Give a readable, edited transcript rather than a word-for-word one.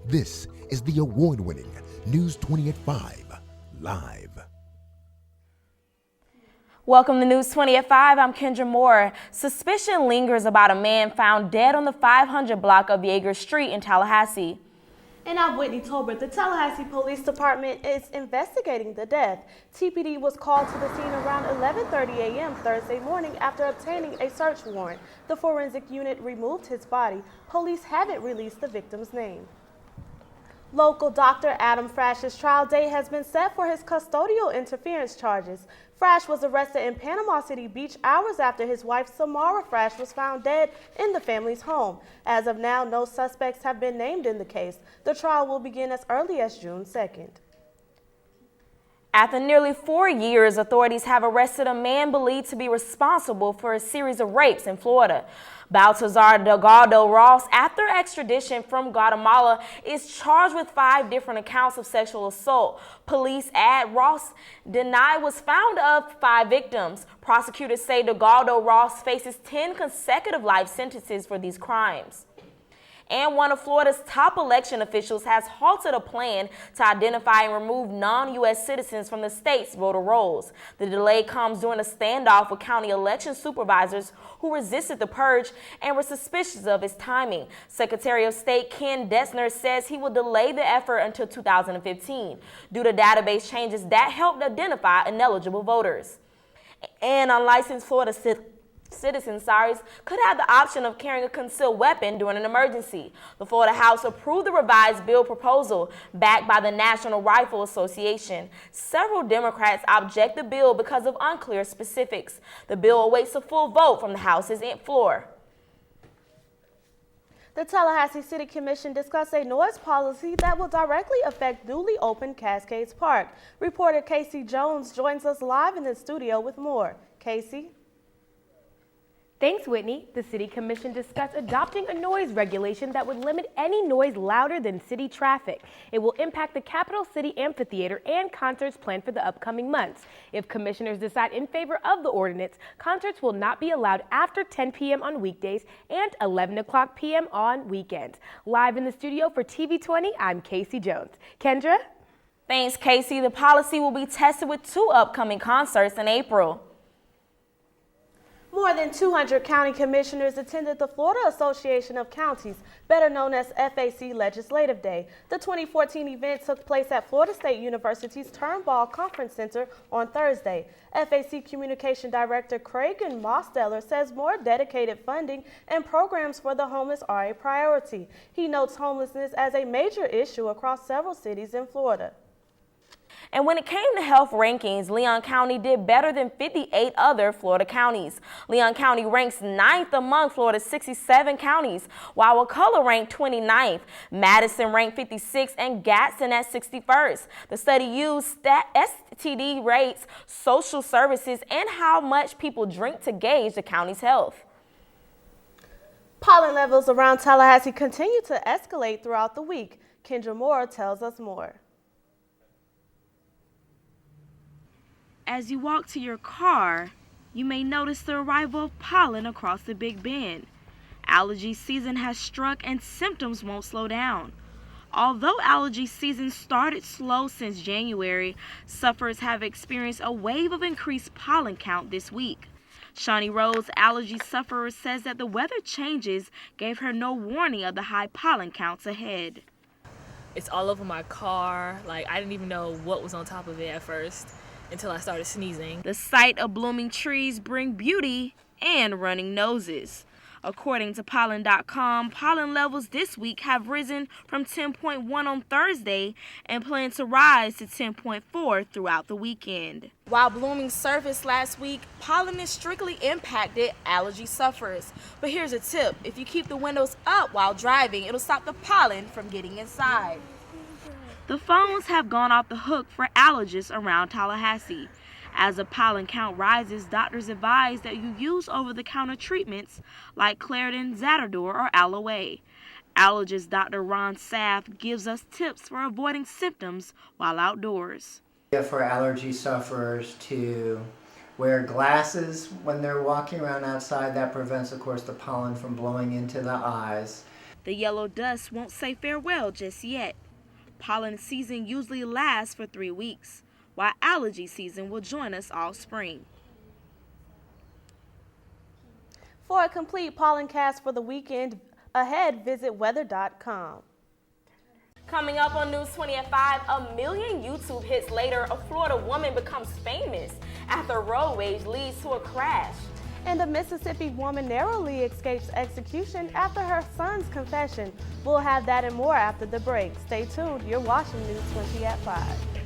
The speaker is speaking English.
This is the award-winning News 20 at 5 Live. Welcome to News 20 at 5. I'm Kendra Moore. Suspicion lingers about a man found dead on the 500 block of Yeager Street in Tallahassee. And I'm Whitney Tolbert. The Tallahassee Police Department is investigating the death. TPD was called to the scene around 11:30 a.m. Thursday morning after obtaining a search warrant. The forensic unit removed his body. Police haven't released the victim's name. Local Dr. Adam Frash's trial date has been set for his custodial interference charges. Frash was arrested in Panama City Beach hours after his wife Samara Frash was found dead in the family's home. As of now, no suspects have been named in the case. The trial will begin as early as June 2nd. After nearly 4 years, authorities have arrested a man believed to be responsible for a series of rapes in Florida. Baltazar Delgado Ross, after extradition from Guatemala, is charged with 5 different accounts of sexual assault. Police add Ross denied was found of 5 victims. Prosecutors say Delgado Ross faces 10 consecutive life sentences for these crimes. And one of Florida's top election officials has halted a plan to identify and remove non-U.S. citizens from the state's voter rolls. The delay comes during a standoff with county election supervisors who resisted the purge and were suspicious of its timing. Secretary of State Ken Dessner says he will delay the effort until 2015 due to database changes that helped identify ineligible voters. And unlicensed Florida citizens could have the option of carrying a concealed weapon during an emergency. The Florida House approved the revised bill proposal backed by the National Rifle Association. Several Democrats object the bill because of unclear specifics. The bill awaits a full vote from the House's floor. The Tallahassee City Commission discussed a noise policy that will directly affect newly opened Cascades Park. Reporter Casey Jones joins us live in the studio with more. Casey? Thanks, Whitney. The City Commission discussed adopting a noise regulation that would limit any noise louder than city traffic. It will impact the Capital City Amphitheater and concerts planned for the upcoming months. If commissioners decide in favor of the ordinance, concerts will not be allowed after 10 p.m. on weekdays and 11 o'clock p.m. on weekends. Live in the studio for TV 20, I'm Casey Jones. Kendra? Thanks, Casey. The policy will be tested with 2 upcoming concerts in April. More than 200 county commissioners attended the Florida Association of Counties, better known as FAC Legislative Day. The 2014 event took place at Florida State University's Turnbull Conference Center on Thursday. FAC Communication Director Craig Mosteller says more dedicated funding and programs for the homeless are a priority. He notes homelessness as a major issue across several cities in Florida. And when it came to health rankings, Leon County did better than 58 other Florida counties. Leon County ranks 9th among Florida's 67 counties, while Wakulla ranked 29th, Madison ranked 56th, and Gadsden at 61st. The study used STD rates, social services, and how much people drink to gauge the county's health. Pollen levels around Tallahassee continue to escalate throughout the week. Kendra Moore tells us more. As you walk to your car, you may notice the arrival of pollen across the Big Bend. Allergy season has struck and symptoms won't slow down. Although allergy season started slow since January, sufferers have experienced a wave of increased pollen count this week. Shawnee Rose, allergy sufferer, says that the weather changes gave her no warning of the high pollen counts ahead. It's all over my car. Like, I didn't even know what was on top of it at first until I started sneezing. The sight of blooming trees bring beauty and running noses. According to pollen.com, pollen levels this week have risen from 10.1 on Thursday and plan to rise to 10.4 throughout the weekend. While blooming surfaced last week, pollen is strictly impacted allergy sufferers. But here's a tip: if you keep the windows up while driving, it'll stop the pollen from getting inside. The phones have gone off the hook for allergists around Tallahassee. As the pollen count rises, doctors advise that you use over-the-counter treatments like Claritin, Zatador, or Aloe. Allergist Dr. Ron Saff gives us tips for avoiding symptoms while outdoors. For allergy sufferers to wear glasses when they're walking around outside. That prevents, of course, the pollen from blowing into the eyes. The yellow dust won't say farewell just yet. Pollen season usually lasts for 3 weeks, while allergy season will join us all spring. For a complete pollen cast for the weekend ahead, visit weather.com. Coming up on News 20 at 5, a million YouTube hits later, a Florida woman becomes famous after road rage leads to a crash. And a Mississippi woman narrowly escapes execution after her son's confession. We'll have that and more after the break. Stay tuned. You're watching News 20 at 5.